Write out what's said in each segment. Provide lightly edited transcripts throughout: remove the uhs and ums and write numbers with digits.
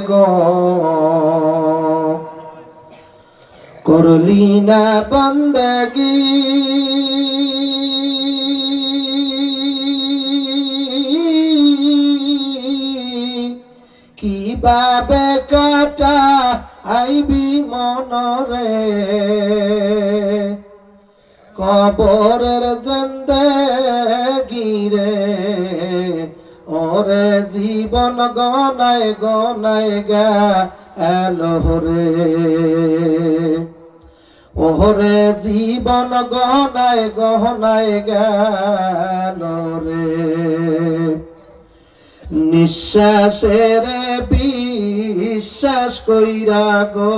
গো করলি না বন্দগি কিভাবে কাটা আইবি মনরে কবরের জিন্দেগি রে ওরে জীবন গনায় গনায় গেল রে ওরে জীবন গনায় গনায় গেল রে নিঃশ্বাসের বিশ্বাস কইরা গো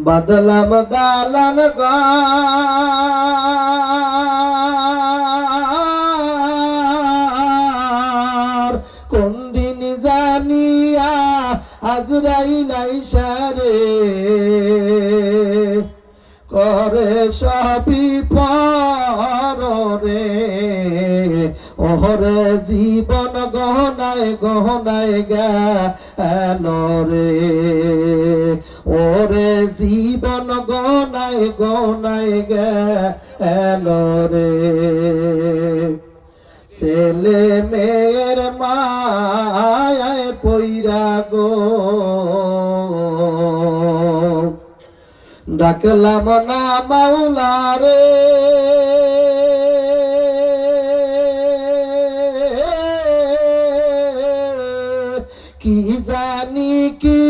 বদলাম দালান ঘর কোন দিন জানিয়া আজরাইল আইসা রে করে সবই পর রে ওরে জীবন গহনায় গহনায় গেল রে ওরে জীবন গহনায় গহনায় গেল রে ছেলে মেয়ের মায়ায় পইরা গো ডাকলাম না মাওলা রে কি জানি কি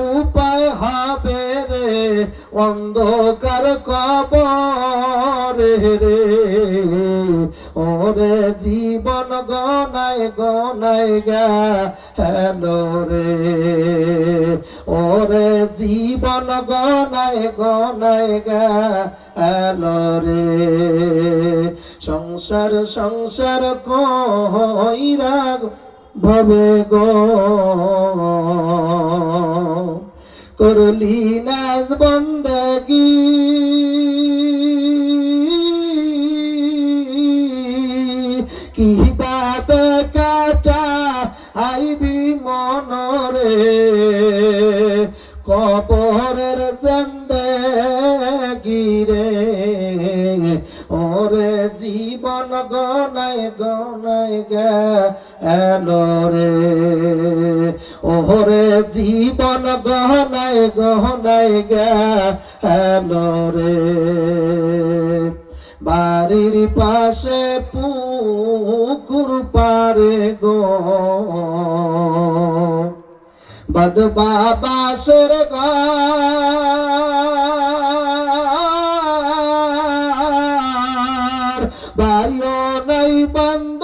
উপায় হবে রে অন্ধকার কবরে রে ওরে জীবন গনায় গনায় গেল রে ওরে জীবন গনায় গনায় গেল রে সংসার সংসার কইরা ভবে গো করলি না বন্দগি কিভাবে কাটা আইবি মনরে কবরের জিন্দেগি রে ওরে জীবন গনায় গনায় গেল রে ওরে জীবন গহনায় গহনায় গেল রে বাড়ির পাশে পুকুর পারে গো বদবা বাসের ঘর ভাইও নাই বন্ধ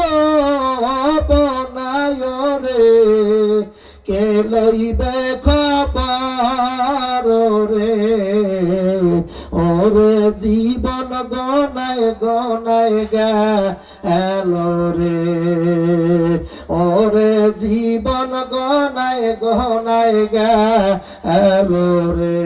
বনায় রে কে লইবে খবর রে ওরে জীবন গনায় গনায় গেল রে ওরে জীবন গনায় গনায় গেল রে